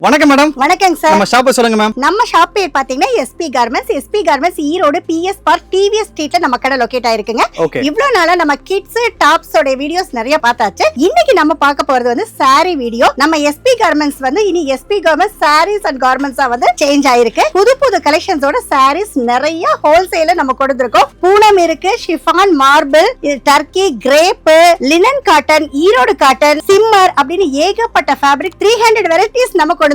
வணக்கம் மேடம். வணக்கம் சார். நம்ம ஷாப் சொல்லுங்க மேம். நம்ம ஷாப் பேர் பாத்தீங்கன்னா SP garments Erode PS park TVS ஸ்ட்ரீட்ல நம்ம கடை லொகேட் ஆயிருக்குங்க. இவ்வளவு நாளா நம்ம கிட்ஸ் டாப்ஸ் ஓட வீடியோஸ் நிறைய பார்த்தாச்சு. இன்னைக்கு நம்ம பார்க்க போறது வந்து சாரி வீடியோ. நம்ம எஸ்பி கார்மெண்ட்ஸ் வந்து இனி எஸ்பி கார்மெண்ட்ஸ் சாரீஸ் அண்ட் கார்மெண்ட்ஸா வந்து சேஞ்ச் ஆயிருக்கு. புது புது கலெக்ஷன்ஸோட சாரீஸ் நிறைய ஹோல்சேல நம்ம கொடுத்திருக்கோம். பூனம் இருக்கு, chiffon, marble, turkey, crepe, linen cotton, Erode cotton, shimmer அப்படின்னு ஏகப்பட்ட ஃபேப்ரிக் 300 வெரைட்டிஸ் நம்ம கொண்டிருக்கோம்.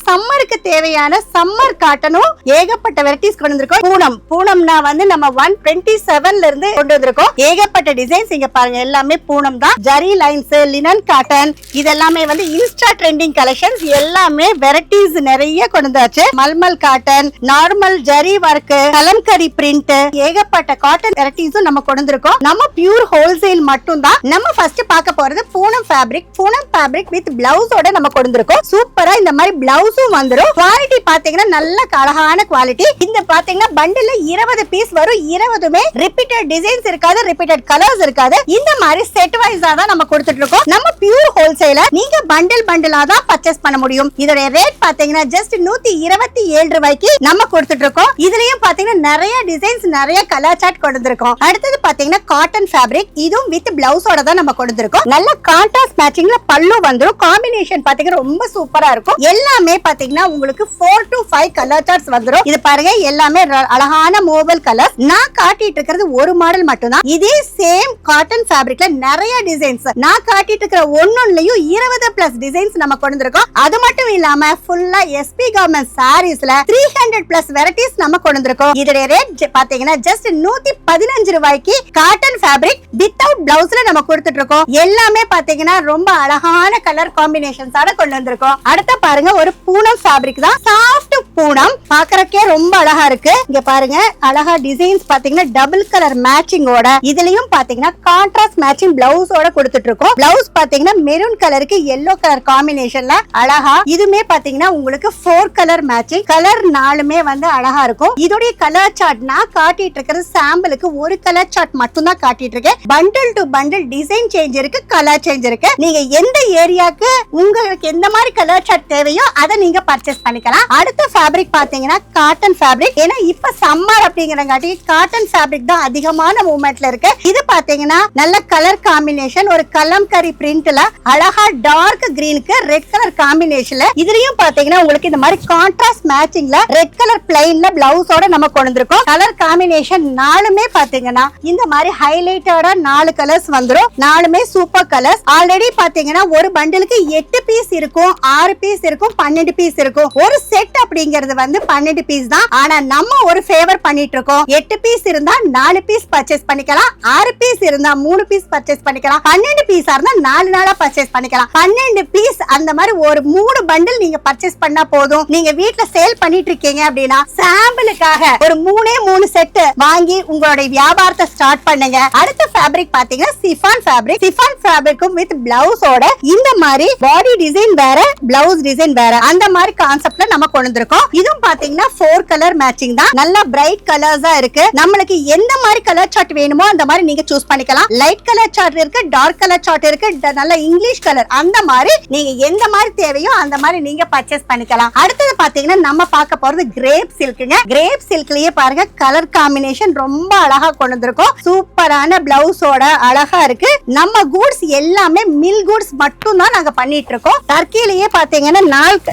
சம்மருக்கு தேவையான சம்மர் காட்டனும் ஏகப்பட்ட வெரைட்டிஸ் கொண்டிருக்கோம். பூனம்னா வந்து நம்ம 127ல இருந்து கொண்டு வந்திருக்கோம். ஏகப்பட்ட டிசைன்ஸ் இங்க பாருங்க, எல்லாமே பூனம் தான். ஜரி லைன்ஸ், லினன் காட்டன், இதெல்லாமே வந்து இன்ஸ்டா ட்ரெண்டிங் கலெக்ஷன்ஸ். எல்லாமே வெரைட்டிஸ் நிறைய கொண்டு வந்தாச்சு. Mulmul cotton, normal zari work, kalamkari print, ஏகப்பட்ட காட்டன் வெரைட்டிஸும் நம்ம கொண்டு வந்திருக்கோம். நம்ம பியூர் ஹோல்சேல் மட்டும் தான். நம்ம ஃபர்ஸ்ட் பார்க்க போறது பூனம் ஃபேப்ரிக் வித் பிளவுஸோட நம்ம கொண்டு வந்திருக்கோம். சூப்பரா இந்த மாதிரி பிளவுஸும் வந்துரும். குவாலிட்டி பாத்தீங்கன்னா நல்ல அழகான குவாலிட்டி. இந்த பாத்தீங்கன்னா பண்டில்ல 20 பீஸ் வரும். 20மே ரிப்பீட்டட் டிசைன்ஸ் இருக்காது, ரிப்பீட்டட் கலர்ஸ் இருக்காது. இந்த மாதிரி செட் வைஸா தான் நம்ம கொடுத்துட்டு இருக்கோம். நம்ம பியூர் ஹோல்சேல நீங்க பண்டிலா தான் பர்ச்சேஸ் பண்ண முடியும். இதோட ரேட் பாத்தீங்கன்னா ஜஸ்ட் 127 ரூபாய்க்கு நம்ம கொடுத்துட்டு இருக்கோம். இதுலயும் பாத்தீங்கன்னா நிறைய டிசைன்ஸ், நிறைய கலர் சார்ட் கொண்டு வந்திருக்கோம். அடுத்தது பாத்தீங்கன்னா காட்டன் ஃபேப்ரிக், இதுவும் வித் பிளவுஸோட தான் நம்ம கொண்டு வந்திருக்கோம். நல்ல கான்ட்ராஸ்ட் மேட்சிங்ல பல்லு வந்துரும். காம்பினேஷன் பாத்தீங்கன்னா ரொம்ப சூப்பரா இருக்கும். எல்லாமே பாத்தீங்கன்னா உங்களுக்கு 4 to 5 கலர் சார்ட்ஸ் வந்துரும். இது பாருங்க, எல்லாமே அழகான மூவல் கலர். நான் காட்டிட்டு இருக்கிறது ஒரு மாடல் மட்டும் தான். இதே சேம் காட்டன் ஃபேப்ரிக்ல நிறைய டிசைன்ஸ் நான் காட்டிட்டு இருக்கிற ஒன்னொன்லயும் 20+ டிசைன்ஸ் நம்ம கொண்டு வந்திருக்கோம். அது மட்டும் இல்லாம ஃபுல்லா எஸ்பி கார்மெண்ட்ஸ் சாரீஸ்ல 300+ வெரைட்டிஸ் நம்ம கொண்டு வந்திருக்கோம். இதோட ரேட் பாத்தீங்கன்னா ஜஸ்ட் 115 ரூபாய்க்கு காட்டன் ஃபேப்ரிக் வித்தவுட் பிளவுஸ்ல நம்ம கொடுத்துட்டு இருக்கோம். எல்லாமே பாத்தீங்கன்னா ரொம்ப அழகான கலர் காம்பினேஷன்ஸால கொண்டு வந்திருக்கோம். அடுத்த பாருங்க, ஒரு பூனம் ஃபேப்ரிக் தான். சாஃப்ட் பூனம், பார்க்கறக்கே ரொம்ப அழகா இருக்கு. இங்க பாருங்க, அழகா டிசைன்ஸ் பாத்தீங்கன்னா டபுள் கலர் மேட்சிங்கோட, இதுலயும் பாத்தீங்கன்னா கான்ட்ராஸ்ட் மேட்சிங் பிளவுஸோட கொடுத்துட்டு இருக்கோம். பிளவுஸ் பாத்தீங்கன்னா மெரூன் கலருக்கு எல்லோ கலர் காம்பினேஷன்ல அழகா. இதுமே பாத்தீங்கன்னா உங்களுக்கு 4 கலர் மேட்சிங். கலர் 4மே வந்து அழகா இருக்கும். இதோடைய கலர் சார்ட் நான் காட்டிட்டு இருக்கிறது சாம்பிளுக்கு ஒரு கலர் சார்ட் மட்டும் தான் காட்டிட்டு இருக்கேன். Bundle to bundle design change இருக்கு, கலர் சேஞ்ச் இருக்கு. நீங்க எந்த ஏரியாக்கு உங்களுக்கு எந்த மாதிரி கலர் சார்ட் தேவையோ அதை நீங்க பர்ச்சேஸ் பண்ணிக்கலாம். அடுத்த ஃபேப்ரிக் பாத்தீங்கன்னா காட்டன் ஃபேப்ரிக். ஏன்னா இப்ப சம்மர் அப்படிங்கறங்காட்டி காட்டன் ஃபேப்ரிக் தான் அதிகமான மூவ்மெண்ட்ல இருக்கு. இது பாத்தீங்கன்னா நல்ல கலர் காம்பினேஷன், ஒரு கலம்கரி பிரிண்ட்ல அழகா டார்க் கிரீனுக்கு ரெட் கலர் காம்பினேஷன்ல. இதுலயும் பாத்தீங்கன்னா உங்களுக்கு இந்த மாதிரி கான்ட்ராஸ்ட் மேட்சிங்ல ரெட் கலர் பிளைன்ல பிளவுஸோட நம்ம கொண்டு வந்திருக்கோம். கலர் காம்பினேஷன் 4மே பாத்தீங்கன்னா இந்த மாதிரி ஹைலைட்டடா 4 கலர்ஸ் வந்துரும். 4மே சூப்பர் கலர்ஸ். ஆல்ரெடி பாத்தீங்கன்னா ஒரு பண்டிலுக்கு 8 பீஸ் இருக்கும், 6 பீஸ் இருக்கும், 12 பீஸ் இருக்கும். ஒரு செட் அப்படிங்கிறது வந்து 12 பீஸ் தான். ஆனா நம்ம ஒரு ஃபேவர் பண்ணிட்டு இருக்கோம். 8 பீஸ் இருந்தா 4 பீஸ் பர்ச்சேஸ் பண்ணிக்கலாம், 6 பீஸ் இருந்தா 3 பீஸ் பர்ச்சேஸ் பண்ணிக்கலாம், 12 பீஸா இருந்தா 4 நாளா பர்ச்சேஸ் பண்ணிக்கலாம். 12 பீஸ் அந்த மாதிரி ஒரு 3 பண்டில் நீங்க பர்ச்சேஸ் பண்ணா போதும். நீங்க வீட்ல சேல் பண்ணிட்டு இருக்கீங்க அப்படின்னா சாம்பிளுக்காக ஒரு 3 செட் வாங்கி உங்களுடைய வியாபாரத்தை ஸ்டார்ட் பண்ணுங்க. அடுத்த ஃபேப்ரிக் பாத்தீங்கன்னா சிஃபான் ஃபேப்ரிக். சிஃபான் ஃபேப்ரிக்கும் வித் பிளவுஸோட இந்த மாதிரி பாடி டிசைன் வேற, பிளவுஸ் டிசைன் வேற, அந்த மாதிரி கான்செப்ட்ல நம்ம கொண்டு வந்திருக்கோம். இதுவும் பாத்தீங்கன்னா 4 கலர் மேட்சிங் தான். நல்ல பிரைட் கலர்ஸா இருக்கு. நம்மளுக்கு எந்த மாதிரி கலர் சார்ட் வேணுமோ அந்த மாதிரி நீங்க சூஸ் பண்ணிக்கலாம். லைட் கலர் சார்ட் இருக்கு, டார்க் கலர் சார்ட் இருக்கு, நல்ல இங்கிலீஷ் கலர், அந்த மாதிரி நீங்க எந்த மாதிரி தேவையோ அந்த மாதிரி நீங்க பர்ச்சேஸ் பண்ணிக்கலாம். அடுத்தது பாத்தீங்கன்னா நம்ம பார்க்க போறது கிரேப் சில்க்குங்க. கிரேப் சில்க்லயே பாருங்க கலர் காம்பினேஷன் ரொம்ப அழகா கொண்டு வந்திருக்கோம். சூப்பரான பிளவுஸோட அழகா இருக்கு. நம்ம கூட்ஸ் எல்லாமே மில் கூட்ஸ் மட்டும் தான் நாங்க பண்ணிட்டு இருக்கோம். டர்க்கிலேயே பாத்தீங்கன்னா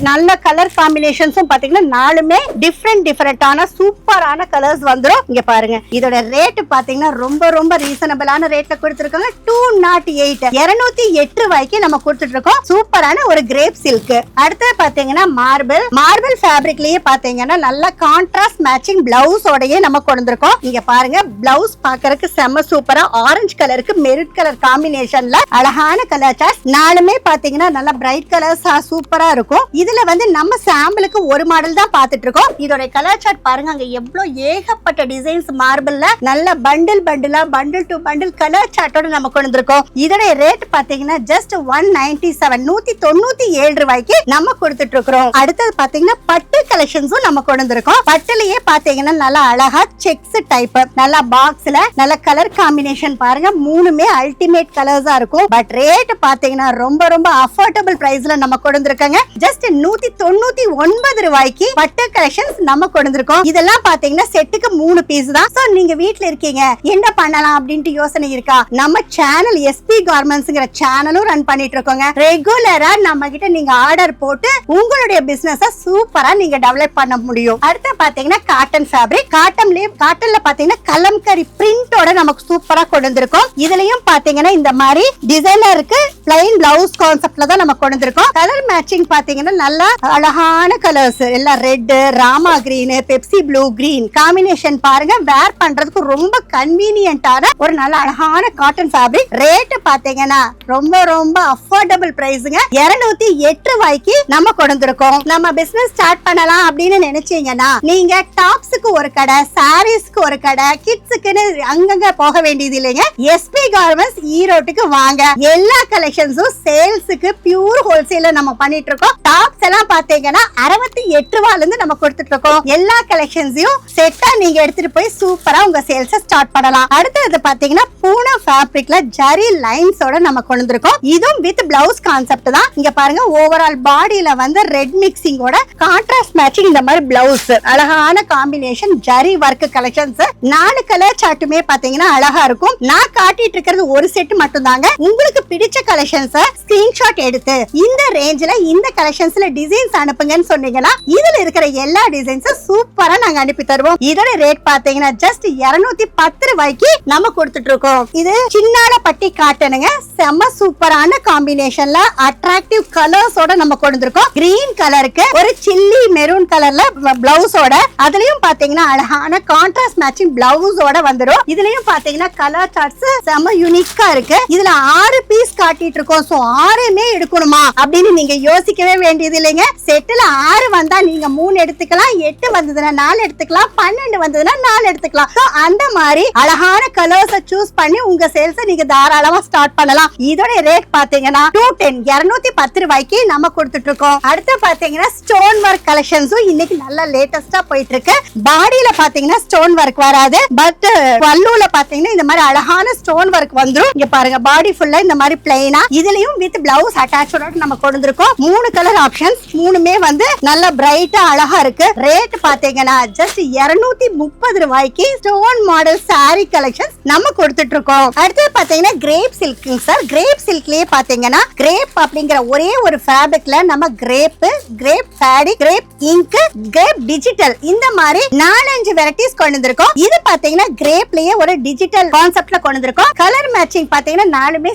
நல்ல கலர் காம்பினேஷன்ஸும் பாத்தீங்கன்னா 4மே டிஃபரெண்டான சூப்பரான கலர்ஸ் வந்துரும். இங்க பாருங்க, இதோட ரேட் பாத்தீங்கன்னா ரொம்ப ரீசனபிளான ரேட்ல கொடுத்திருக்காங்க. 208 ரூபாய்க்கு நம்ம கொடுத்துட்டு இருக்கோம். சூப்பரான ஒரு கிரேப் சில்க். அடுத்து பாத்தீங்கன்னா மார்பிள் ஃபேப்ரிக்லயே பாத்தீங்கன்னா நல்ல கான்ட்ராஸ்ட் மேட்சிங் பிளவுஸோடயே நம்ம கொண்டு வந்திருக்கோம். இங்க பாருங்க, பிளவுஸ் பார்க்கறதுக்கு செம்ம சூப்பரா ஆரஞ்சு கலருக்கு மெரூன் கலர் காம்பினேஷன்ல அழகான கலர் சார்ட். 4மே பாத்தீங்கன்னா நல்ல பிரைட் கலர்ஸ் சூப்பரா இருக்கும். இதுல வந்து நம்ம சாம்பிளுக்கு ஒரு மாடல் தான் பாத்துட்டு இருக்கோம். இதோட கலர் சார்ட் பாருங்க, அங்க எவ்வளவு ஏகப்பட்ட டிசைன்ஸ் மார்பிள்ல நல்ல பண்டில் டு பண்டில் கலர் சார்ட்டோட நம்ம கொண்டு வந்திருக்கோம். இதோட ரேட் பாத்தீங்கன்னா ஜஸ்ட் 197 ரூபாய்க்கு நம்ம கொடுத்துட்டு இருக்கிறோம். அடுத்தது பாத்தீங்கன்னா பட்டு கலெக்ஷன்ஸும் நம்ம கொண்டு வந்திருக்கோம். பட்டுலயே பாத்தீங்கன்னா நல்லா அழகா செக்ஸ் டைப், நல்லா பாக்ஸ்ல நல்ல கலர் காம்பினேஷன் பாருங்க, மூணுமே அல்டிமேட் கலர்ஸா இருக்கும். பட் ரேட் பாத்தீங்கன்னா ரொம்ப ரொம்ப அஃபோர்டபிள் பிரைஸ்ல நம்ம கொண்டு வந்திருக்காங்க. ஜஸ்ட் 199 ரூபாய்க்கு பட்டு கலெக்ஷன்ஸ் நம்ம கொண்டு வந்திருக்கோம். இதெல்லாம் பாத்தீங்கன்னா செட்டுக்கு 3 பீஸ் தான். சோ நீங்க வீட்ல இருக்கீங்க, என்ன பண்ணலாம் அப்படின்ட்டு யோசனை இருக்கா, நம்ம சேனல் எஸ்பி கார்மெண்ட்ஸ்ங்கிற சேனலும் ரன் பண்ணிட்டு இருக்கோங்க. ரெகுலரா நம்ம கிட்ட நீங்க ஆர்டர் போட்டு உங்களுடைய பிசினஸ் சூப்பரா நீங்க டெவலப் பண்ண முடியும். அடுத்து பாத்தீங்கன்னா காட்டன் ஃபேப்ரிக், காட்டன்ல பாத்தீங்கன்னா கலம்கரி பிரிண்டோட நமக்கு சூப்பரா கொண்டு வந்திருக்கோம். இதுலயும் பாத்தீங்கன்னா இந்த மாதிரி டிசைனருக்கு பிளைன் பிளவுஸ் கான்செப்ட்ல தான் நம்ம கொண்டு வந்திருக்கோம். கலர் மேட்சிங் பாத்தீங்கன்னா நல்லா அழகான கலர்ஸ், எல்லாம் red, Rama green, Pepsi blue green combination பாருங்க. வேர் பண்றதுக்கு ரொம்ப கன்வீனியன்ட்டான ஒரு நல்ல அழகான காட்டன் ஃபேப்ரிக். ரேட் பாத்தீங்கன்னா ரொம்ப ரொம்ப அஃபோர்டபிள் பிரைஸ்ங்க. 208 ரூபாய்க்கு நம்ம கொண்டு வந்திருக்கோம். நம்ம பிசினஸ் ஸ்டார்ட் பண்ணலாம் அப்படின்னு நினைச்சீங்கன்னா நீங்க டாப்ஸ்க்கு ஒரு கடை, சாரீஸ்க்கு ஒரு கடை, கிட்ஸுக்குன்னு அங்கங்க போக வேண்டியது இல்லைங்க. எஸ்பி கார்மெண்ட்ஸ் ஈரோட்டுக்கு வாங்க. எல்லா கலெக்ஷன்ஸும் சேல்ஸுக்கு பியூர் ஹோல்சேல்ல நம்ம பண்ணிட்டு இருக்கோம். டாப்ஸ் எல்லாம் பாத்தீங்கன்னா 68 ரூபாயில இருந்து நம்ம கொடுத்துட்டு இருக்கோம். எல்லா கலெக்ஷன்ஸையும் செட்டா நீங்க எடுத்துட்டு போய் சூப்பரா உங்க சேல்ஸ் ஸ்டார்ட் பண்ணலாம். அடுத்தது பாத்தீங்கன்னா பூனா ஃபேப்ரிக்ல ஜரி லைன்ஸோட நம்ம கொண்டு வந்திருக்கோம். இதுவும் வித் பிளவுஸ் கான்செப்ட் தான். இங்க பாருங்க, ஓவரால் பாடியில வந்து ரெட் மிக்சிங்கோட கான்ட்ராஸ்ட் மேட்சிங் இந்த மாதிரி பிளவுஸ், அழகான combination zari work collections. 4 colour சார்ட்டுமே பாத்தீங்கன்னா அழகா இருக்கும். நான் காட்டிட்டு இருக்கிறது ஒரு செட் மட்டும் தாங்க. உங்களுக்கு பிடிச்ச கலெக்ஷன்ஸ் ஸ்கிரீன்ஷாட் எடுத்து இந்த ரேஞ்சில இந்த கலெக்ஷன்ஸ்ல டிசைன்ஸ் அனுப்புங்கன்னு சொன்னீங்கன்னா இதுல இருக்கிற எல்லா டிசைன்ஸும் சூப்பரா நாங்க அனுப்பி தருவோம். இதோட ரேட் பாத்தீங்கன்னா ஜஸ்ட் 210 ரூபாய்க்கு நம்ம கொடுத்துட்டு இருக்கோம். இது சின்னால பட்டி காட்டனுங்க, செம்ம சூப்பரான காம்பினேஷன்ல அட்ராக்டிவ் கலர்ஸோட நம்ம கொண்டு வந்திருக்கோம். கிரீன் கலருக்கு ஒரு சில்லி மெரூன் கலர்ல பிளவுஸோட, அதுலயும் பாத்தீங்கன்னா அழகான கான்ட்ராஸ்ட் மேட்சிங் பிளவுஸோட வந்துரும். இதுலயும் பாத்தீங்கன்னா கலர் சார்ட்ஸ் செம்ம யூனிக்கா இருக்கு. இதுல 6 பீஸ் காட்டிட்டு இருக்கோம். சோ 6மே எடுக்கணுமா அப்படின்னு நீங்க யோசிக்கவே வேண்டியது இல்லைங்க. செட்ல 6 வந்தா நீங்க 3 எடுத்துக்கலாம், 8 வந்ததுன்னா 4 எடுத்துக்கலாம், 12 வந்ததுன்னா 4 எடுத்துக்கலாம். சோ அந்த மாதிரி அழகான கலர்ஸ் சூஸ் பண்ணி உங்க சேல்ஸ் நீங்க தாராளமா ஸ்டார்ட் பண்ணலாம். இதோட ரேட் பாத்தீங்கன்னா 210 ரூபாய்க்கு நம்ம கொடுத்துட்டு இருக்கோம். அடுத்து பாத்தீங்கன்னா ஸ்டோன் ஒர்க் கலெக்ஷன்ஸும் இன்னைக்கு நல்ல லேட்டஸ்டா போயிட்டு இருக்கு. பாடியில பாத்தீங்கன்னா ஸ்டோன் ஒர்க் வராது, பட் பல்லுல பாத்தீங்கன்னா இந்த மாதிரி அழகான ஸ்டோன் ஒர்க் வந்துரும். இங்க பாருங்க, பாடி ஃபுல்லா இந்த மாதிரி பிளைனா, இதுலயும் வித் பிளவுஸ் அட்டாச்சோட நம்ம கொண்டு வந்திருக்கோம். 3 கலர் ஆப்ஷன்ஸ், 3மே வந்து நல்ல பிரைட்டா அழகா இருக்கு. ரேட் பாத்தீங்கன்னா ஜஸ்ட் 230 ரூபாய்க்கு ஸ்டோன் மாடல் சாரி கலெக்ஷன்ஸ் நம்ம கொடுத்துட்டு இருக்கோம். அடுத்து பாத்தீங்கன்னா கிரேப் சில்க் சார். கிரேப் சில்க்லயே பாத்தீங்கன்னா கிரேப் அப்படிங்கிற ஒரே ஒரு ஃபேப்ரிக்ல நம்ம கிரேப் ஃபேடி, கிரேப் இங்க், கிரேப் டிஜிட்டல் இந்த மாதிரி 4-5 வெரைட்டிஸ் கொண்டு வந்திருக்கோம். இது பாத்தீங்கன்னா கிரேப்லயே ஒரு டிஜிட்டல் கான்செப்ட்ல கொண்டு வந்திருக்கோம். கலர் மேட்சிங் பாத்தீங்கன்னா 4மே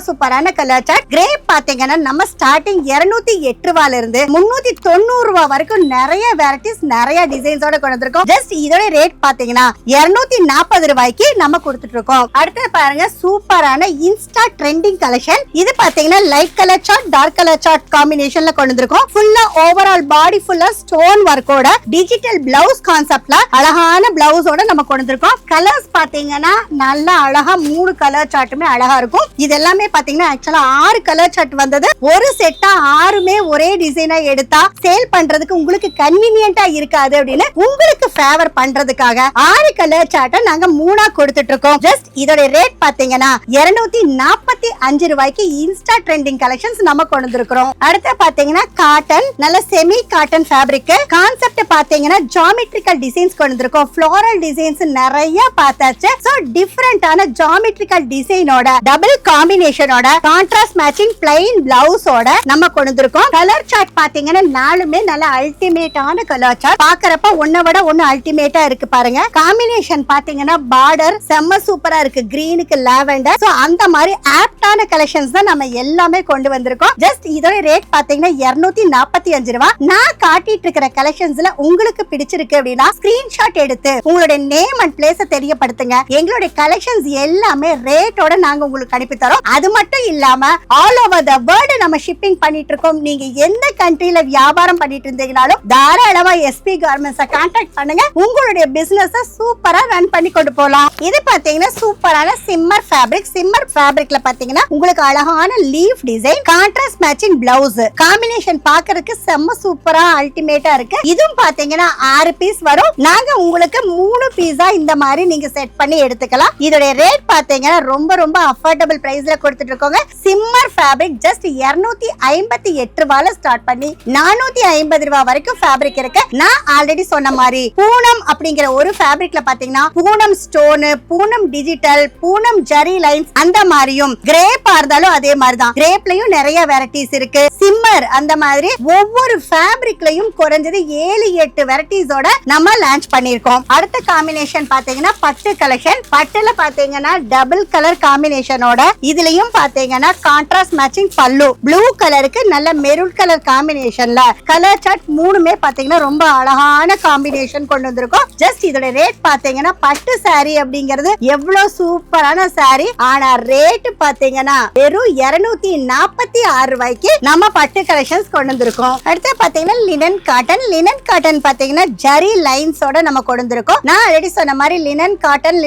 சூப்பரான கலர் சார்ட். கிரேப் பாத்தீங்கன்னா நம்ம ஸ்டார்டிங் 208 ரூபாயில இருந்து 390 ரூபாய் வரைக்கும் நிறைய வெரைட்டிஸ், நிறைய டிசைன்ஸோட கொண்டு வந்திருக்கோம். ஜஸ்ட் இதோட ரேட் பாத்தீங்கன்னா 240 ரூபாய்க்கு நம்ம கொடுத்துட்டு இருக்கோம். அடுத்து பாருங்க, சூப்பரான இன்ஸ்டா ட்ரெண்டிங் கலெக்ஷன். இது பாத்தீங்கன்னா light colour chart, dark colour chart காம்பினேஷன்ல கொண்டு வந்திருக்கோம். ஃபுல்லா ஓவரால் பாடி ஃபுல்லா ஸ்டோன் ஒர்க்கோட டிஜிட்டல் பிளவுஸ் கான்செப்ட்ல அழகான பிளவுஸோட நம்ம கொண்டு வந்திருக்கோம். கலர்ஸ் பாத்தீங்கன்னா நல்ல அழகா 3 கலர் சார்ட்டுமே அழகா இருக்கும். இது எல்லாமே பாத்தீங்கன்னா ஆக்சுவலா 6 கலர் சார்ட் வந்தது. ஒரு செட்டா 6மே ஒரே டிசைனா எடுத்தா சேல் பண்றதுக்கு உங்களுக்கு கன்வீனியன்ட்டா இருக்காது அப்படின்னு உங்களுக்கு ஃபேவர் பண்றதுக்காக 6 கலர் சார்ட்டை நாங்க 3ஆ கொடுத்துட்டு இருக்கோம். ஜஸ்ட் இதோட ரேட் பாத்தீங்கன்னா 245 ரூபாய்க்கு இன்ஸ்டா ட்ரெண்டிங் கலெக்ஷன்ஸ் நம்ம கொண்டு வந்திருக்கிறோம். அடுத்து பாத்தீங்கன்னா காட்டன், நல்ல செமி காட்டன் ஃபேப்ரிக் கான்செப்ட் பாத்தீங்கன்னா ஜியோமெட்ரிக்கல் டிசைன்ஸ் கொண்டு வந்திருக்கோம். ஃப்ளோரல் டிசைன்ஸ் நிறைய பார்த்தாச்சு. சோ டிஃபரண்டான ஜியோமெட்ரிக்கல் டிசைனோட டபுள் காம்பினேஷனோட கான்ட்ராஸ்ட் மேட்சிங் பிளைன் பிளவுஸோட நம்ம கொண்டு வந்திருக்கோம். கலர் சார்ட் பாத்தீங்கன்னா 4மே நல்ல அல்டிமேட்டான கலர் சார்ட். பாக்குறப்ப ஒன்ன விட ஒன்னு அல்டிமேட்டா இருக்கு பாருங்க. காம்பினேஷன் பாத்தீங்கன்னா பார்டர் செம்ம சூப்பரா இருக்கு, கிரீனுக்கு லாவெண்டர். சோ அந்த மாதிரி ஆப்டான கலெக்ஷன்ஸ் தான் நம்ம எல்லாமே கொண்டு வந்திருக்கோம். ஜஸ்ட் இதோட ரேட் பாத்தீங்கன்னா 245 ரூபாய். நான் காட்டிட்டு இருக்கிற கலெக்ஷன்ஸ்ல உங்களுக்கு பிடிச்சிருக்கு அப்படின்னா ஸ்கிரீன்ஷாட் எடுத்து உங்களுடைய நேம் அண்ட் பிளேஸ் தெரியப்படுத்துங்க. எங்களுடைய கலெக்ஷன்ஸ் எல்லாமே ரேட்டோட நாங்க உங்களுக்கு அனுப்பி தரோம். அது மட்டும் இல்லாம ஆல் ஓவர் த வேர்ல்ட் நம்ம ஷிப்பிங் பண்ணிட்டு இருக்கோம். நீங்க எந்த கண்ட்ரில வியாபாரம் பண்ணிட்டு இருந்தீங்க இருந்தீங்கனாலும் தாராளமா எஸ்பி கார்மெண்ட்ஸ் கான்டாக்ட் பண்ணுங்க. உங்களுடைய பிசினஸ் சூப்பரா ரன் பண்ணி கொண்டு போலாம். இது பாத்தீங்கன்னா சூப்பரான சிம்மர் ஃபேப்ரிக். சிம்மர் ஃபேப்ரிக்ல பாத்தீங்கன்னா உங்களுக்கு அழகான leaf design, contrast matching blouse combination பாக்குறதுக்கு செம்ம சூப்பரா அல்டிமேட்டா இருக்கு. இதுவும் பாத்தீங்கன்னா 6 பீஸ் வரும். நாங்க உங்களுக்கு 3 பீஸா இந்த மாதிரி நீங்க செட் பண்ணி எடுத்துக்கலாம். இதோட ரேட் பாத்தீங்கன்னா ரொம்ப ரொம்ப அஃபோர்டபிள் பிரைஸ்ல கொடுத்துட்டு இருக்கோங்க. சிம்மர் ஃபேப்ரிக் ஜஸ்ட் 258 ரூபாயில ஸ்டார்ட் பண்ணி 450 ரூபாய் வரைக்கும் ஃபேப்ரிக் இருக்கு. நான் ஆல்ரெடி சொன்ன மாதிரி பூனம் அப்படிங்கிற ஒரு ஃபேப்ரிக்ல பாத்தீங்கன்னா Poonam stone, Poonam digital, Poonam zari lines அந்த மாதிரியும், கிரேப் இருந்தாலும் அதே மாதிரி தான். கிரேப்லயும் நிறைய வெரைட்டிஸ் இருக்கு. சிம்மர் அந்த மாதிரி ஒவ்வொரு ஃபேப்ரிக்லயும் குறைஞ்சது 7-8 வெரைட்டிஸோட நம்ம லான்ச் பண்ணிருக்கோம். அடுத்த காம்பினேஷன் பாத்தீங்கன்னா பட்டு கலெக்ஷன். பட்டுல பாத்தீங்கன்னா டபுள் கலர் காம்பினேஷனோட இதுலயும் பாத்தீங்கன்னா கான்ட்ராஸ்ட் மேட்சிங் பல்லு, ப்ளூ கலருக்கு நல்ல மெரூன் கலர் காம்பினேஷன்ல கலர் சார்ட் 3மே பாத்தீங்கன்னா ரொம்ப அழகான காம்பினேஷன் கொண்டு வந்திருக்கோம். ஜஸ்ட் இதோட ரேட் பாத்தீங்கன்னா பட்டு சாரி அப்படிங்கிறது எவ்வளவு சூப்பரான சாரி, ஆனா ரேட் பாத்தீங்கன்னா வெறும் 246 ரூபாய்க்கு நம்ம பட்டு கலெக்ஷன்ஸ் கொண்டு வந்திருக்கோம். அடுத்து பாத்தீங்கன்னா லினன் காட்டன். லினன் காட்டன் பாத்தீங்கன்னா ஜரி லைன்ஸோட நம்ம கொண்டு வந்திருக்கோம். நான் ஆல்ரெடி சொன்ன மாதிரி லினன் காட்டன்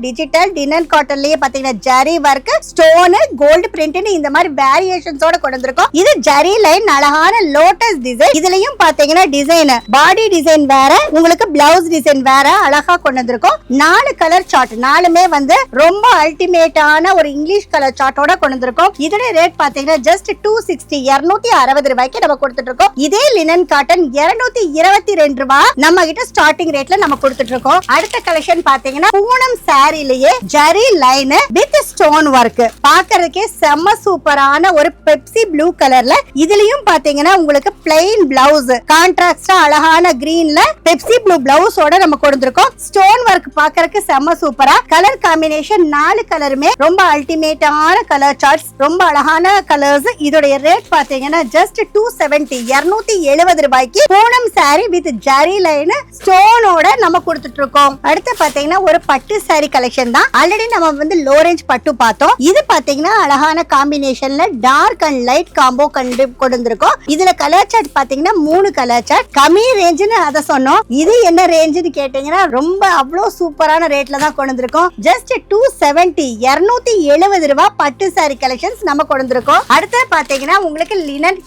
டிஜிட்டல், லினன் காட்டன்லயே பாத்தீங்கன்னா zari work, stone, gold print இந்த மாதிரி வேரியேஷன்ஸோட கொண்டு வந்திருக்கோம். இது ஜரி லைன் அழகான லோட்டஸ் டிசைன். இதுலயும் பாத்தீங்கன்னா டிசைன் பாடி டிசைன் வேற, உங்களுக்கு பிளவுஸ் டிசைன் வேற அழகா கொண்டு வந்திருக்கோம். 4 கலர் சார்ட், 4மே வந்து ரொம்ப அல்டிமேட்டான ஒரு இங்கிலீஷ் கலர் சார்ட்டோட கொண்டு வந்திருக்கோம். இதோட ரேட் பாத்தீங்கன்னா ஜஸ்ட் 260 ரூபாய்க்கு நம்ம கொடுத்துட்டு இருக்கோம். இதே லினன் காட்டன் 222 ரூபாய் நம்ம கிட்ட ஸ்டார்டிங் ரேட்ல நம்ம கொடுத்துட்டு இருக்கோம். அடுத்த கலெக்ஷன் பாத்தீங்கன்னா பூனம் சாரிலேயே zari line with stone work, பாக்குறதுக்கே செம்ம சூப்பரான ஒரு பெப்சி ப்ளூ கலர்ல. இதுலயும் பாத்தீங்கன்னா உங்களுக்கு பிளைன் பிளவுஸ் கான்ட்ராஸ்டா அழகான கிரீன்ல பெப்சி ப்ளூ பிளவுஸோட நம்ம கொடுத்திருக்கோம். ஸ்டோன் வர்க் பாக்குறதுக்கு செம்ம சூப்பரா. கலர் காம்பினேஷன் 4 கலருமே ரொம்ப அல்டிமேட்டான கலர் சார்ட்ஸ், ரொம்ப அழகான கலர்ஸ். இதோட ரேட் பாத்தீங்கன்னா ஜஸ்ட் 270 ரூபாய்க்கு Poonam sari with zari line ஸ்டோனோட நம்ம கொடுத்துட்டு இருக்கோம். அடுத்து பாத்தீங்கன்னா ஒரு பட்டு சாரி கலெக்ஷன் தான். ஆல்ரெடி நம்ம வந்து லோ ரேஞ்ச் பட்டு பார்த்தோம். இது பாத்தீங்கன்னா அழகான காம்பினேஷன்ல டார்க் அண்ட் லைட் காம்போ கொடுத்திருக்கோம். இதுல கலர் சார்ட் பாத்தீங்கன்னா 3 கலர் சார்ட். கம்மி ரேஞ்சுன்னு அதை சொன்னோம். இது என்ன ரேஞ்சுன்னு கேட்டீங்கன்னா ரொம்ப அவ்வளவு சூப்பரான ரேட்ல தான் கொண்டு வந்திருக்கோம். ஜஸ்ட் 270 ரூபாய் பட்டு சாரி கலெக்ஷன்ஸ் நம்ம கொண்டு வந்திருக்கோம். அடுத்து பாத்தீங்கன்னா உங்களுக்கு லினன்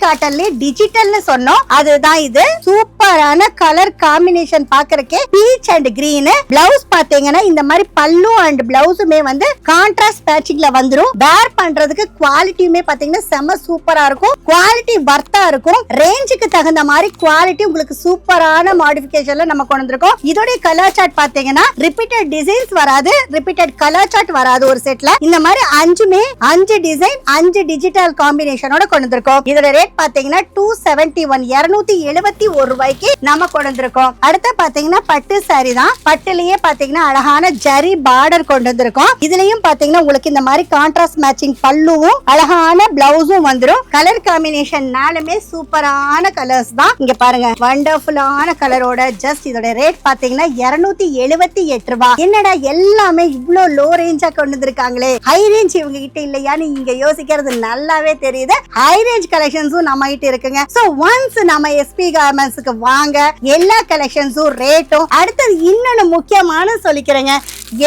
காட்டன்ல டிஜிட்டல்னு சொன்னோம். அதுதான் இது. சூப்பரான கலர் காம்பினேஷன் பாக்குறதுக்கே பீச் அண்ட் கிரீன். பிளவுஸ் பாத்தீங்கன்னா இந்த மாதிரி பல்லு அண்ட் பிளவுஸுமே வந்து கான்ட்ராஸ்ட் மேட்சிங்ல வந்துரும். வேர் பண்றதுக்கு குவாலிட்டியுமே பாத்தீங்கன்னா செம்ம சூப்பரா இருக்கும். குவாலிட்டி வர்த்தா இருக்கும். ரேஞ்சுக்கு தகுந்த மாதிரி குவாலிட்டி உங்களுக்கு சூப்பரான மாடிஃபிகேஷன்ல நம்ம கொண்டு வந்திருக்கோம். இதோட கலர் சார்ட் பாத்தீங்கன்னா ரிப்பீட்டட் டிசைன்ஸ் வராது, ரிப்பீட்டட் கலர் சார்ட் வராது. ஒரு செட்ல இந்த மாதிரி 5 டிசைன் 5 டிஜிட்டல் காம்பினேஷனோட கொண்டு வந்திருக்கோம். இதோட ரேட் பாத்தீங்கன்னா 271 ரூபாய்க்கு நம்ம கொண்டு வந்திருக்கோம். அடுத்து பாத்தீங்கன்னா பட்டு சாரி தான். பட்டுலயே பாத்தீங்கன்னா அழகான ஜரி பார்டர் கொண்டு வந்திருக்கோம். இதுலயும் பாத்தீங்கன்னா உங்களுக்கு இந்த மாதிரி கான்ட்ராஸ்ட் மேட்சிங் பல்லுவும் அழகான பிளவுஸும் வந்துரும். கலர் காம்பினேஷன் 4மே சூப்பரான கலர்ஸ் தான். இங்க பாருங்க வண்டர்ஃபுல்லான கலரோட. ஜஸ்ட் இதோட ரேட் பாத்தீங்கன்னா 278 ரூபாய். என்னடா எல்லாமே இவ்ளோ லோ ரேஞ்சா கொண்டு வந்திருக்காங்களே, ஹை ரேஞ்ச் இவங்க கிட்ட இல்லையான்னு இங்க யோசிக்கிறது நல்லாவே தெரியுது. ஹை ரேஞ்ச் கலெக்ஷன்ஸும் நம்ம கிட்ட இருக்குங்க. சோ ஒன்ஸ் நம்ம எஸ்பி கார்மெண்ட்ஸ்க்கு வாங்க, எல்லா கலெக்ஷன்ஸும் ரேட்டும். அடுத்தது இன்னொன்னு முக்கியமான சொல்லிக்கிறேங்க,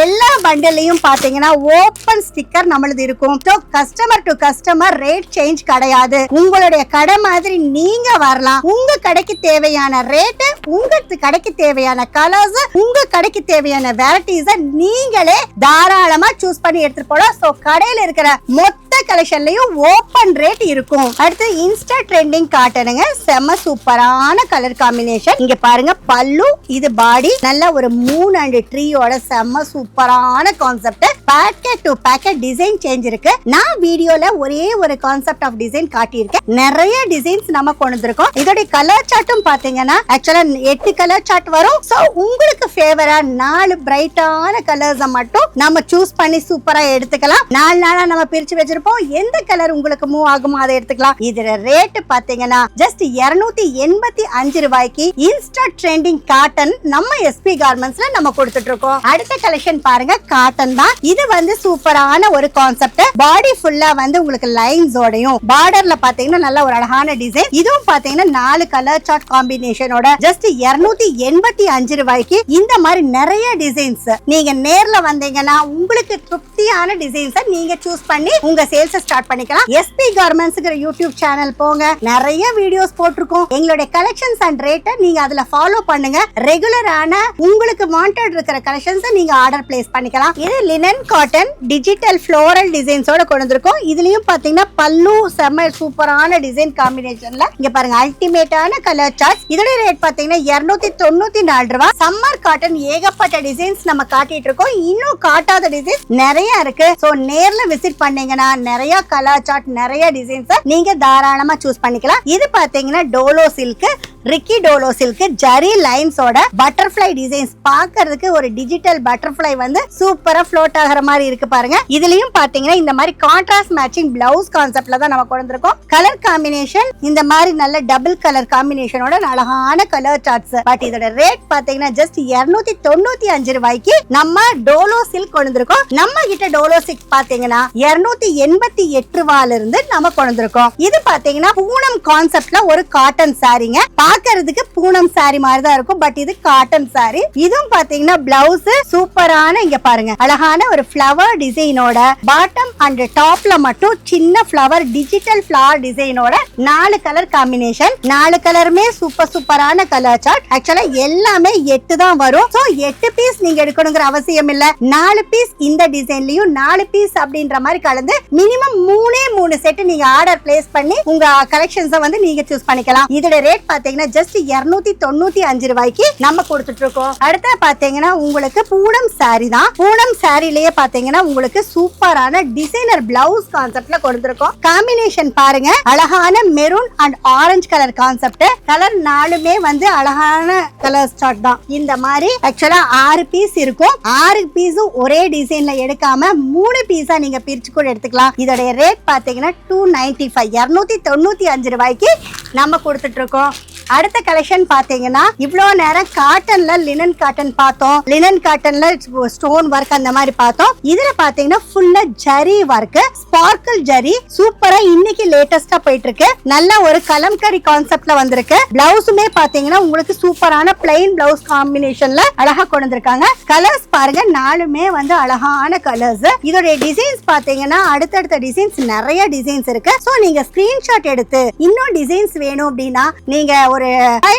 எல்லா பண்டல்லையும் பாத்தீங்கன்னா ஓபன் ஸ்டிக்கர் நம்மளது இருக்கும். Customer to customer rate change கிடையாது. உங்களுடைய கடை மாதிரி நீங்க வரலாம். உங்க கடைக்கு தேவையான ரேட், உங்க கடைக்கு தேவையான கலர்ஸ், உங்க கடைக்கு தேவையான வெரைட்டிஸ் நீங்களே தாராளமா சூஸ் பண்ணி எடுத்துட்டு போலாம். சோ கடையில இருக்கிற மொத்த கலெக்ஷன்லயும் ஓபன் ரேட் இருக்கும். அடுத்து இன்ஸ்டா ட்ரெண்டிங் காட்டனுங்க. செம்ம சூப்பரான கலர் காம்பினேஷன். இங்க பாருங்க பல்லு, இது பாடி, நல்ல ஒரு மூன் அண்ட் ட்ரீயோட செம்ம சூப்பரான concept. Packet to packet design change இருக்கு. நான் வீடியோல ஒரே ஒரு கான்செப்ட் ஆஃப் டிசைன் காட்டியிருக்கேன். நிறைய டிசைன்ஸ் நம்ம கொண்டு வந்திருக்கோம். இதோட கலர் சார்ட்டும் பாத்தீங்கன்னா ஆக்சுவலா 8 கலர் சார்ட் வரும். சோ உங்களுக்கு ஃபேவரா 4 பிரைட்டான கலர்ஸ் மட்டும் நம்ம சூஸ் பண்ணி சூப்பரா எடுத்துக்கலாம். 4 நாளா நம்ம பிரிச்சு வச்சிருப்போம். அப்போ எந்த கலர் உங்களுக்கு மூவ் ஆகுமோ அதை எடுத்துக்கலாம். இதோட ரேட் பாத்தீங்கன்னா ஜஸ்ட் 285 ரூபாய்க்கு இன்ஸ்டா ட்ரெண்டிங் காட்டன் நம்ம எஸ்பி கார்மெண்ட்ஸ்ல நம்ம கொடுத்துட்டு இருக்கோம். அடுத்த கலெக்ஷன் பாருங்க, காட்டன் தான். இது வந்து சூப்பரான ஒரு கான்செப்ட். பாடி ஃபுல்லா வந்து உங்களுக்கு லைன்ஸோடையும் பார்டர்ல பாத்தீங்கன்னா நல்ல ஒரு அழகான டிசைன். இதுவும் பாத்தீங்கன்னா 4 கலர் சார்ட் காம்பினேஷனோட ஜஸ்ட் 285 ரூபாய்க்கு இந்த மாதிரி நிறைய டிசைன்ஸ். நீங்க நேர்ல வந்தீங்கன்னா உங்களுக்கு திருப்தியான டிசைன்ஸ் நீங்க சூஸ் பண்ணி உங்க சேல்ஸ் ஸ்டார்ட் பண்ணிக்கலாம். எஸ்பி கார்மெண்ட்ஸ்ங்கிற யூடியூப் சேனல் போங்க, நிறைய வீடியோஸ் போட்டிருக்கோம். எங்களுடைய கலெக்ஷன்ஸ் அண்ட் ரேட்டை நீங்க அதுல ஃபாலோ பண்ணுங்க. ரெகுலரான உங்களுக்கு வாண்டட் இருக்கிற கலெக்ஷன்ஸ் நீங்க ஆர்டர் பிளேஸ் பண்ணிக்கலாம். இது லினன் காட்டன் டிஜிட்டல் ஃப்ளோரல் டிசைன்ஸோட கொண்டு வந்திருக்கோம். இதுலயும் பாத்தீங்கன்னா பல்லு செம்ம சூப்பரான டிசைன் காம்பினேஷன்ல இங்க பாருங்க அல்டிமேட்டான கலர் சார்ட். இதோட ரேட் பாத்தீங்கன்னா 294 ரூபாய். சம்மர் காட்டன் ஏகப்பட்ட டிசைன்ஸ் நம்ம காட்டிட்டு இருக்கோம். இன்னும் காட்டாத டிசைன்ஸ் நிறைய இருக்கு. சோ நேர்ல விசிட் பண்ணீங்கன்னா நிறைய கலர் சார்ட் நிறைய டிசைன்ஸ் நீங்க தாராளமா சூஸ் பண்ணிக்கலாம். இது பாத்தீங்கன்னா டோலோ சில்க், ரிக்கி டோலோ சில்க் ஜரி லைன்ஸோட பட்டர்ஃப்ளை டிசைன்ஸ். பார்க்கிறதுக்கு ஒரு டிஜிட்டல் பட்டர்ஃப்ளை வந்து சூப்பரா ஃப்ளோட் ஆகிற மாதிரி இருக்கு பாருங்க. இதுலயும் பாத்தீங்கன்னா இந்த மாதிரி கான்ட்ராஸ்ட் மேட்சிங் பிளவுஸ் கான்செப்ட்ல தான் நம்ம கொண்டு வந்திருக்கோம். கலர் காம்பினேஷன் இந்த மாதிரி நல்ல டபுள் கலர் காம்பினேஷனோட அழகான கலர் சார்ட்ஸ். பட் இதோட ரேட் பாத்தீங்கன்னா ஜஸ்ட் 295 ரூபாய்க்கு நம்ம டோலோ சில்க் கொண்டு வந்திருக்கோம். நம்ம கிட்ட டோலோ சில்க் பாத்தீங்கன்னா 288 ரூபாயில இருந்து நம்ம கொண்டு வந்திருக்கோம். இது பாத்தீங்கன்னா பூனம் கான்செப்ட்ல ஒரு காட்டன் சாரீங்க. பார்க்கிறதுக்கு பூனம் சாரி மாதிரி தான் இருக்கும், பட் இது காட்டன் சாரி. இதுவும் பாத்தீங்கன்னா பிளவுஸ் சூப்பரான இங்க பாருங்க அழகான ஒரு ஃப்ளவர் டிசைனோட பாட்டம் அண்ட் டாப்ல மட்டும் சின்ன ஃப்ளவர் டிஜிட்டல் ஃப்ளவர் டிசைனோட 4 கலர் காம்பினேஷன். 4 கலருமே சூப்பரான கலர் சார்ட். ஆக்சுவலா எல்லாமே 8 தான் வரும். சோ 8 பீஸ் நீங்க எடுக்கணுங்கிற அவசியம் இல்ல. 4 பீஸ் இந்த டிசைன்லயும் 4 பீஸ் அப்படின்ற மாதிரி கலந்து மினிமம் 3 செட் நீங்க ஆர்டர் பிளேஸ் பண்ணி உங்க கலெக்ஷன்ஸ் வந்து நீங்க சூஸ் பண்ணிக்கலாம். இதோட ரேட் பாத்தீங்கன்னா ஜஸ்ட் 295 ரூபாய்க்கு நம்ம கொடுத்துட்டு இருக்கோம். அடுத்து பாத்தீங்கன்னா உங்களுக்கு பூனம் சாரி தான். பூனம் சாரிலேயே பாத்தீங்கன்னா உங்களுக்கு சூப்பரான டிசைனர் பிளவுஸ் கான்செப்ட்ல கொடுத்திருக்கோம். காம்பினேஷன் பாருங்க அழகான maroon and orange colour concept. Colour 4மே வந்து அழகான கலர் ஸ்டார்ட் தான். இந்த மாதிரி ஆக்சுவலா 6 பீஸ் இருக்கும். 6 பீஸும் ஒரே டிசைன்ல எடுக்காம 3 பீஸா நீங்க பிரிச்சு கூட எடுத்துக்கலாம். இதோட ரேட் பாத்தீங்கன்னா 295 ரூபாய்க்கு நம்ம கொடுத்துட்டு இருக்கோம். அடுத்த கலெக்ஷன் பாத்தீங்கன்னா இவ்வளவு நேரம் காட்டன்ல லினன் காட்டன் பார்த்தோம். லினன் காட்டன்ல ஸ்டோன் ஒர்க் அந்த மாதிரி பார்த்தோம். இதுல பாத்தீங்கன்னா ஃபுல்லா ஜரி ஒர்க், ஸ்பார்க்கிள் ஜரி சூப்பரா இன்னைக்கு லேட்டஸ்டா போயிட்டு இருக்கு. நல்ல ஒரு கலம்கரி கான்செப்ட்ல வந்திருக்கு. பிளவுஸுமே பாத்தீங்கன்னா உங்களுக்கு சூப்பரான பிளைன் பிளவுஸ் காம்பினேஷன்ல அழகா கொண்டு வந்திருக்காங்க. கலர்ஸ் பாருங்க 4மே வந்து அழகான கலர்ஸ். இதோட டிசைன்ஸ் பாத்தீங்கன்னா அடுத்தடுத்த டிசைன்ஸ் நிறைய டிசைன்ஸ் இருக்கு. சோ நீங்க ஸ்கிரீன்ஷாட் எடுத்து இன்னும் டிசைன்ஸ் வேணும் அப்படின்னா நீங்க ஒரு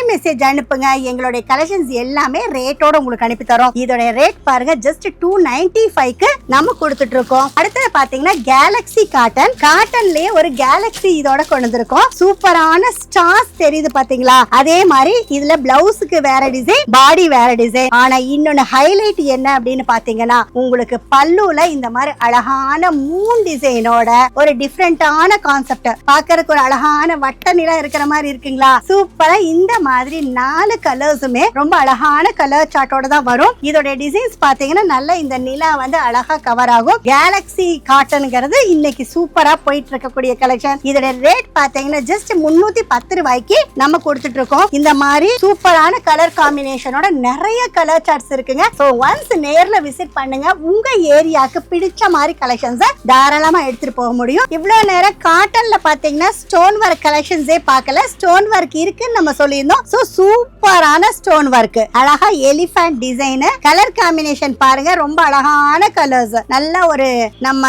மெசேஜ் அனுப்புங்க. எங்களுடைய கலெக்ஷன்ஸ் எல்லாமே ரேட்டோட உங்களுக்கு அனுப்பி தரோம். இதோட ரேட் பாருங்க ஜஸ்ட் 295க்கு நம்ம கொடுத்துட்டு இருக்கோம். அடுத்து பாத்தீங்கன்னா கேலக்ஸி காட்டன். காட்டன்லயே ஒரு கேலக்ஸி இதோட கொண்டு வந்திருக்கோம். சூப்பரான ஸ்டார்ஸ் தெரியுது பாத்தீங்களா? அதே மாதிரி இதுல பிளவுஸுக்கு வேற டிசைன், பாடி வேற டிசைன். ஆனா இன்னொன்னு ஹைலைட் என்ன அப்படின்னு பாத்தீங்கன்னா உங்களுக்கு பல்லுல இந்த மாதிரி அழகான மூன் டிசைனோட ஒரு டிஃபரெண்டான கான்செப்ட். பாக்குறதுக்கு ஒரு அழகான வட்ட நிலம் இருக்கிற மாதிரி இருக்குங்களா? சூப்பரா இந்த மாதிரி 4 கலர்ஸுமே ரொம்ப அழகான கலர் சார்ட்டோட தான் வரும். இதோட டிசைன்ஸ் பாத்தீங்கன்னா நல்ல இந்த நிலா வந்து அழகா கவர் ஆகும். கேலக்ஸி காட்டன்ங்கிறது இன்னைக்கு சூப்பரா போயிட்டு இருக்கக்கூடிய கலெக்ஷன். இதோட ரேட் பாத்தீங்கன்னா ஜஸ்ட் 310 ரூபாய்க்கு நம்ம கொடுத்துட்டு இருக்கோம். இந்த மாதிரி சூப்பரான கலர் காம்பினேஷனோட நிறைய கலர் சார்ட்ஸ் இருக்குங்க. சோ ஒன்ஸ் நேர்ல விசிட் பண்ணுங்க. உங்க ஏரியாக்கு பிடிச்ச மாதிரி கலெக்ஷன்ஸ் தாராளமா எடுத்துட்டு போக முடியும். இவ்வளவு நேரம் காட்டன்ல பாத்தீங்கன்னா ஸ்டோன் ஒர்க் கலெக்ஷன்ஸே பார்க்கல. ஸ்டோன் ஒர்க் இருக்குன்னு நம்ம சொல்லியிருந்தோம். சோ சூப்பரான ஸ்டோன் ஒர்க், அழகா எலிஃபண்ட் டிசைன், கலர் காம்பினேஷன் பாருங்க ரொம்ப அழகான கலர்ஸ். நல்ல ஒரு நம்ம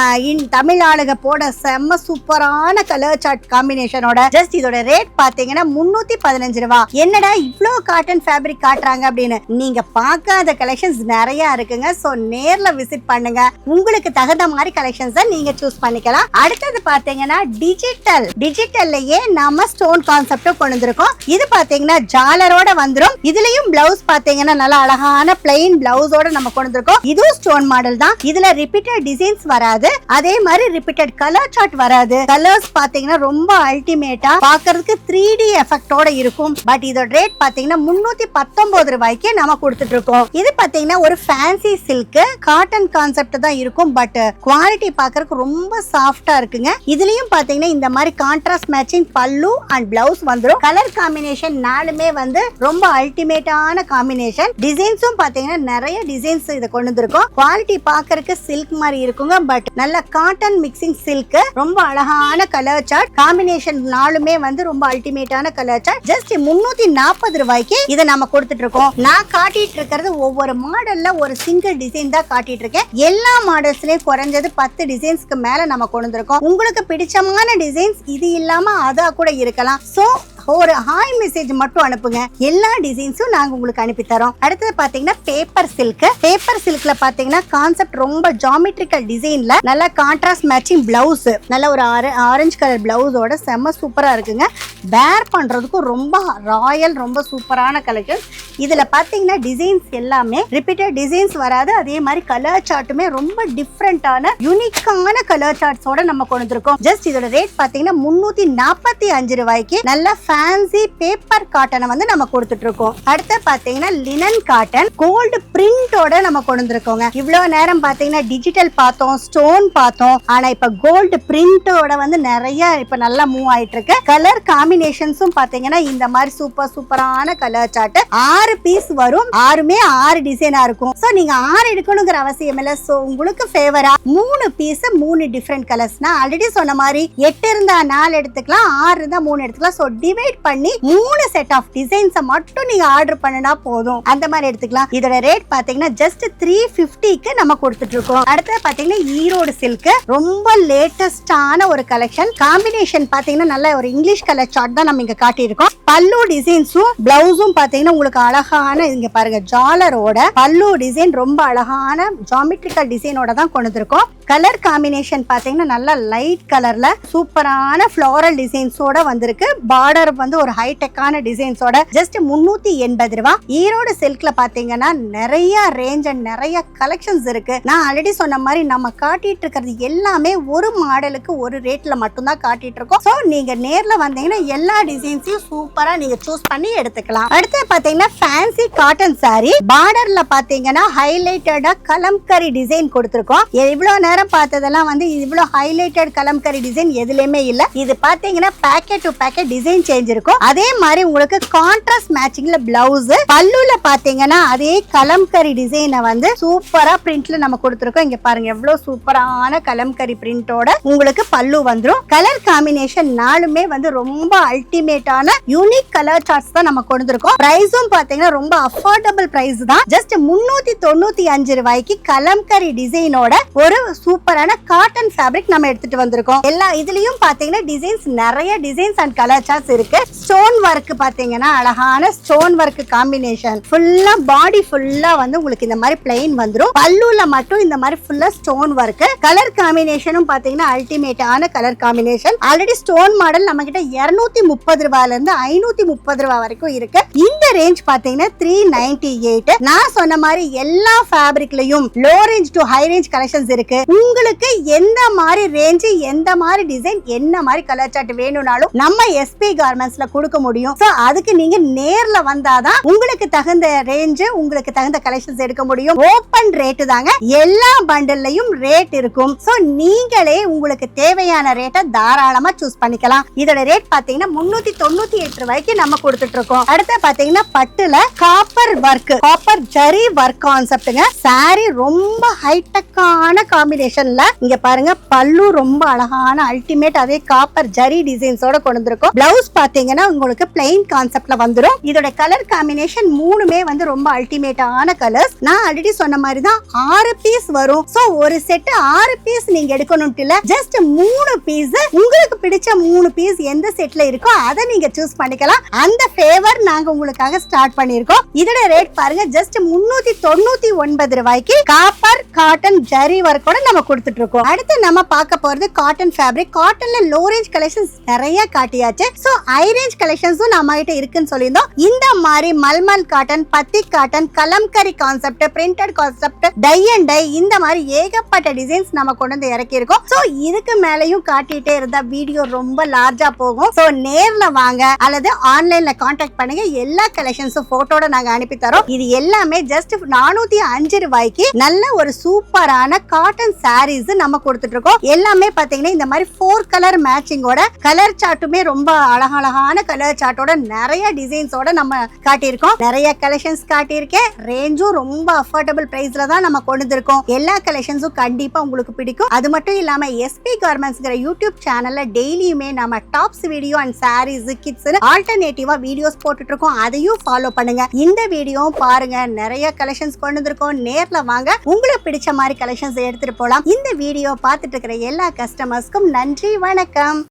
தமிழ் ஆளுக போட செம்ம சூப்பரான கலர் சார்ட் காம்பினேஷனோட ஜஸ்ட் இதோட ரேட் பாத்தீங்கன்னா 315 ரூபாய். என்னடா இவ்ளோ காட்டன் ஃபேப்ரிக் காட்டுறாங்க அப்படின்னு நீங்க பார்க்காத கலெக்ஷன்ஸ் நிறைய இருக்குங்க. சோ நேர்ல விசிட் பண்ணுங்க. உங்களுக்கு தகுந்த மாதிரி கலெக்ஷன்ஸ் நீங்க சூஸ் பண்ணிக்கலாம். அடுத்தது பாத்தீங்கன்னா டிஜிட்டல்லையே நாம ஸ்டோன் கான்செப்ட் கொண்டு வந்திருக்கோம். இது இது பாத்தீங்கன்னா ஜாலரோட வந்துரும். இதுலயும் பிளவுஸ் பாத்தீங்கன்னா நல்ல அழகான பிளைன் பிளவுஸோட நம்ம கொண்டு வந்திருக்கோம். இதுவும் ஸ்டோன் மாடல் தான். இதுல ரிப்பீட்டட் டிசைன்ஸ் வராது, அதே மாதிரி ரிப்பீட்டட் கலர் சார்ட் வராது. கலர்ஸ் பாத்தீங்கன்னா ரொம்ப அல்டிமேட்டா பாக்குறதுக்கு 3D எஃபெக்டோட இருக்கும். பட் இதோட ரேட் பாத்தீங்கன்னா 319 ரூபாய்க்கு நம்ம கொடுத்துட்டு இருக்கோம். இது பாத்தீங்கன்னா ஒரு ஃபேன்சி சில்க் காட்டன் கான்செப்ட் தான் இருக்கும். பட் குவாலிட்டி பாக்குறதுக்கு ரொம்ப சாஃப்டா இருக்குங்க. இதுலயும் பாத்தீங்கன்னா இந்த மாதிரி கான்ட்ராஸ்ட் மேட்சிங் பல்லு அண்ட் பிளவுஸ் வந்துரும். கலர் காம்பினேஷன் நாலுமே வந்து ரொம்ப அல்டிமேட்டான காம்பினேஷன். டிசைன்ஸும் பாத்தீங்கன்னா நிறைய டிசைன்ஸ் இத கொண்டு வந்திருக்கோம். குவாலிட்டி பாக்குறதுக்கு சில்க் மாதிரி இருக்குங்க. பட் நல்ல காட்டன் மிக்சிங் சில்க், ரொம்ப அழகான கலர் சார்ட் காம்பினேஷன் நாலுமே வந்து ரொம்ப அல்டிமேட்டான கலர் சார்ட். ஜஸ்ட் 340 ரூபாய்க்கு இதை நம்ம கொடுத்துட்டு இருக்கோம். நான் காட்டிட்டு இருக்கிறது ஒவ்வொரு மாடல்ல ஒரு சிங்கிள் டிசைன் தான் காட்டிட்டு இருக்கேன். எல்லா மாடல்ஸ்லயும் குறைஞ்சது 10 டிசைன்ஸ்க்கு மேல நம்ம கொண்டு வந்திருக்கோம். உங்களுக்கு பிடிச்சமான டிசைன்ஸ் இது இல்லாம அதா கூட இருக்கலாம். சோ ஒரு ஹாய் மெசேஜ் மட்டும் அனுப்புங்க, எல்லா டிசைன்ஸும் நாங்க உங்களுக்கு அனுப்பி தரோம். அடுத்தது பாத்தீங்கன்னா பேப்பர் சில்க். பேப்பர் சில்க்ல பாத்தீங்கன்னா கான்செப்ட் ரொம்ப ஜியோமெட்ரிக்கல் டிசைன்ல நல்ல கான்ட்ராஸ்ட் மேட்சிங் பிளவுஸ், நல்ல ஒரு ஆரஞ்சு கலர் பிளவுஸோட செம்ம சூப்பரா இருக்குங்க. வேர் பண்றதுக்கும் ரொம்ப ராயல், ரொம்ப சூப்பரான கலெக்ஷன். இதுல பாத்தீங்கன்னா டிசைன்ஸ் எல்லாமே ரிப்பீட்டட் டிசைன்ஸ் வராது, அதே மாதிரி கலர் சார்ட்டுமே ரொம்ப டிஃப்ரெண்டான யூனிக்கான கலர் சார்ட்ஸோட நம்ம கொண்டு வந்திருக்கோம். ஜஸ்ட் இதோட ரேட் பாத்தீங்கன்னா 345 ரூபாய்க்கு நல்ல ஃபேன்சி பேப்பர் காட்டனை வந்து நம்ம கொடுத்துட்டு இருக்கோம். அடுத்து பாத்தீங்கன்னா லினன் காட்டன் கோல்டு பிரிண்டோட நம்ம கொண்டு வந்திருக்கோங்க. இவ்வளவு நேரம் பாத்தீங்கன்னா டிஜிட்டல் பார்த்தோம், ஸ்டோன் பார்த்தோம், ஆனா இப்ப கோல்டு பிரிண்டோட வந்து நிறைய இப்ப நல்லா மூவ் ஆயிட்டு இருக்கு. கலர் காம்பினேஷன்ஸும் பாத்தீங்கன்னா இந்த மாதிரி சூப்பரான கலர் சார்ட். 6 பீஸ் வரும், 6மே 6 டிசைனா இருக்கும். சோ நீங்க 6 எடுக்கணுங்கிற அவசியம் இல்ல. சோ உங்களுக்கு ஃபேவரா 3 பீஸ் 3 டிஃபரெண்ட் கலர்ஸ். நான் ஆல்ரெடி சொன்ன மாதிரி 8 இருந்தா 4 எடுத்துக்கலாம், 6 இருந்தா 3 எடுத்துக்கலாம். சோ டிவைட் பண்ணி 3 செட் ஆஃப் டிசைன்ஸ் மட்டும் நீங்க ஆர்டர் பண்ணினா போதும், அந்த மாதிரி எடுத்துக்கலாம். இதோட ரேட் பாத்தீங்கன்னா ஜஸ்ட் 350க்கு நம்ம கொடுத்துட்டு இருக்கோம். அடுத்து பாத்தீங்கன்னா ஈரோடு சில்க், ரொம்ப லேட்டஸ்டான ஒரு கலெக்ஷன். காம்பினேஷன் பாத்தீங்கன்னா நல்ல ஒரு இங்கிலீஷ் கலர் சார்ட் தான் நம்ம இங்க காட்டி இருக்கோம். பல்லு டிசைன்ஸும் பிளவுஸும் பாத்தீங்கன்னா உங்களுக்கு அழகான, இங்க பாருங்க ஜாலரோட பல்லு டிசைன் ரொம்ப அழகான ஜியோமெட்ரிக்கல் டிசைனோட தான் கொண்டு வந்திருக்கோம். கலர் காம்பினேஷன் பாத்தீங்கன்னா நல்ல லைட் கலர்ல சூப்பரான ஃப்ளோரல் டிசைன்ஸோட வந்திருக்கு. பார்டர் வந்து ஒரு ஹைடெக்கான டிசைன்ஸோட ஜஸ்ட் 380 ரூபாய். ஈரோடு சில்க்ல பாத்தீங்கன்னா நிறைய ரேஞ்ச் அண்ட் நிறைய கலெக்ஷன்ஸ் இருக்கு. நான் ஆல்ரெடி சொன்ன மாதிரி நம்ம காட்டிட்டு இருக்கிறது எல்லாமே ஒரு மாடலுக்கு ஒரு ரேட்ல மட்டும் தான் காட்டிட்டு இருக்கோம். சோ நீங்க நேர்ல வந்தீங்கன்னா எல்லா டிசைன்ஸையும் சூப்பரா நீங்க சூஸ் பண்ணி எடுத்துக்கலாம். அடுத்து பாத்தீங்கன்னா ஃபேன்சி காட்டன் சாரி, பார்டர்ல பாத்தீங்கன்னா ஹைலைட்டடா கலம்கரி டிசைன் கொடுத்திருக்கோம். இவ்வளவு நேரம் பார்த்ததெல்லாம் வந்து இவ்வளவு ஹைலைட்டட் கலம்கரி டிசைன் எதுலயுமே இல்ல. இது பாத்தீங்கன்னா packet to packet design change இருக்கும். அதே மாதிரி உங்களுக்கு கான்ட்ராஸ்ட் மேட்சிங்ல பிளவுஸ், பல்லுல பாத்தீங்கன்னா அதே கலம்கரி டிசைனை வந்து சூப்பரா பிரிண்ட்ல நம்ம கொடுத்திருக்கோம். இங்க பாருங்க எவ்வளவு சூப்பரான கலம்கரி பிரிண்டோட உங்களுக்கு பல்லு வந்துரும். கலர் காம்பினேஷன் நாலுமே வந்து ரொம்ப அல்டிமேட்டான யூனிக் கலர் சார்ட்ஸ் தான் நம்ம கொடுத்திருக்கோம். பிரைஸும் பாத்தீங்கன்னா ரொம்ப அஃபோர்டபிள் பிரைஸ் தான். ஜஸ்ட் 395 ரூபாய்க்கு கலம்கரி டிசைனோட ஒரு சூப்பரான காட்டன் ஃபேப்ரிக் நம்ம எடுத்துட்டு வந்திருக்கோம். எல்லா இதுலயும் பாத்தீங்கன்னா டிசைன்ஸ் நிறைய டிசைன்ஸ் அண்ட் கலர் சார்ட்ஸ் இருக்கு. ஸ்டோன் ஒர்க் பாத்தீங்கன்னா அழகான ஸ்டோன் ஒர்க் காம்பினேஷன் ஃபுல்லா பாடி ஃபுல்லா வந்து உங்களுக்கு இந்த மாதிரி பிளைன் வந்துரும். பல்லுல மட்டும் இந்த மாதிரி ஃபுல்லா ஸ்டோன் ஒர்க். கலர் காம்பினேஷனும் பாத்தீங்கன்னா அல்டிமேட்டான colour combination. Already stone model நம்ம கிட்ட 230 ரூபாயில இருந்து 530 ரூபாய் வரைக்கும் இருக்கு. இந்த ரேஞ்ச் பாத்தீங்கன்னா 398. நான் சொன்ன மாதிரி எல்லா ஃபேப்ரிக்லயும் low range to high range collections இருக்கு. உங்களுக்கு எந்த மாதிரி ரேஞ்ச், எந்த மாதிரி டிசைன், என்ன மாதிரி கலர் சார்ட் வேணும்னாலும் நம்ம எஸ்பி கார்மெண்ட்ஸ்ல கொடுக்க முடியும். சோ அதுக்கு நீங்க நேர்ல வந்தாதான் உங்களுக்கு தகுந்த ரேஞ்ச், உங்களுக்கு தகுந்த கலெக்ஷன்ஸ் எடுக்க முடியும். ஓபன் ரேட் தாங்க, எல்லா பண்டல்லையும் ரேட் இருக்கும். சோ நீங்களே உங்களுக்கு தேவையான ரேட்டை தாராளமா சூஸ் பண்ணிக்கலாம். இதோட ரேட் பாத்தீங்கன்னா 398 ரூபாய்க்கு நம்ம கொடுத்துட்டு இருக்கோம். அடுத்து பாத்தீங்கன்னா பட்டுல copper work, copper zari work கான்செப்ட்ங்க. சாரி ரொம்ப ஹைடெக்கான காம்பினேஷன்ல இங்க பாருங்க பல்லு ரொம்ப அழகான அல்டிமேட் அதே காப்பர் ஜரி டிசைன்ஸோட கொண்டு வந்திருக்கோம். பிளவுஸ் பாத்தீங்கன்னா உங்களுக்கு பிளைன் கான்செப்ட்ல வந்துரும். இதோட கலர் காம்பினேஷன் மூணுமே வந்து ரொம்ப அல்டிமேட்டான கலர்ஸ். நான் ஆல்ரெடி சொன்ன மாதிரி தான் 6 பீஸ் வரும். சோ ஒரு செட் 6 பீஸ் நீங்க எடுக்கணும்ட்டு இல்ல, ஜஸ்ட் 3 பீஸ் உங்களுக்கு பிடிச்ச 3 பீஸ் எந்த செட்ல இருக்கோ அதை நீங்க சூஸ் பண்ணிக்கலாம். அந்த ஃபேவர் நாங்க உங்களுக்காக உங்களுக்காக ஸ்டார்ட் பண்ணிருக்கோம். இதோட ரேட் பாருங்க ஜஸ்ட் 399 ரூபாய்க்கு காப்பர் காட்டன் ஜரி ஒர்க்கோட நம்ம கொடுத்துட்டு இருக்கோம். அடுத்து நம்ம பார்க்க போறது காட்டன் ஃபேப்ரிக். காட்டன்ல லோ ரேஞ்ச் கலெக்ஷன்ஸ் நிறைய காட்டியாச்சு. சோ ஹை ரேஞ்ச் கலெக்ஷன்ஸும் நம்ம கிட்ட இருக்குன்னு சொல்லியிருந்தோம். இந்த மாதிரி mulmul cotton, batik cotton, Kalamkari concept, printed concept, tie and dye, இந்த மாதிரி ஏகப்பட்ட டிசைன்ஸ் நம்ம கொண்டு வந்து இறக்கி இருக்கோம். சோ இதுக்கு மேலயும் காட்டிட்டே இருந்தா வீடியோ ரொம்ப லார்ஜா போகும். சோ நேர்ல வாங்க அல்லது ஆன்லைன்ல கான்டாக்ட் பண்ணுங்க. எல்லா கலெக்ஷன்ஸும் போட்டோட நாங்க அனுப்பி தரோம். இது எல்லாமே ஜஸ்ட் 405 ரூபாய்க்கு நல்ல ஒரு சூப்பரான காட்டன் சாரீஸ் நம்ம கொடுத்துட்டு இருக்கோம். எல்லாமே பாத்தீங்கன்னா இந்த மாதிரி 4 கலர் மேட்சிங்கோட, கலர் சார்ட்டுமே ரொம்ப அழகழகான கலர் சார்ட்டோட நிறைய டிசைன்ஸோட நம்ம காட்டியிருக்கோம். நிறைய கலெக்ஷன்ஸ் காட்டியிருக்கேன். ரேஞ்சும் ரொம்ப அஃபோர்டபுள் பிரைஸ்ல தான் நம்ம கொண்டு வந்திருக்கோம். எல்லா கலெக்ஷன்ஸும் கண்டிப்பா உங்களுக்கு பிடிக்கும். அது மட்டும் இல்லாம எஸ்பி கார்மெண்ட்ஸ்ங்கிற யூடியூப் சேனல்ல டெய்லியுமே நம்ம tops video and sarees, kids ஆல்டர்னேட்டிவா வீடியோஸ் போட்டுட்டு இருக்கோம். அதையும் ஃபாலோ பண்ணுங்க. இந்த வீடியோ பாருங்க, நிறைய கலெக்ஷன்ஸ் கொண்டு வந்திருக்கோம். நேர்ல வாங்க, உங்களுக்கு பிடிச்ச மாதிரி கலெக்ஷன்ஸ் எடுத்துட்டு போலாம். இந்த வீடியோ பார்த்துட்டு இருக்கிற எல்லா கஸ்டமர்ஸ்க்கும் நன்றி, வணக்கம்.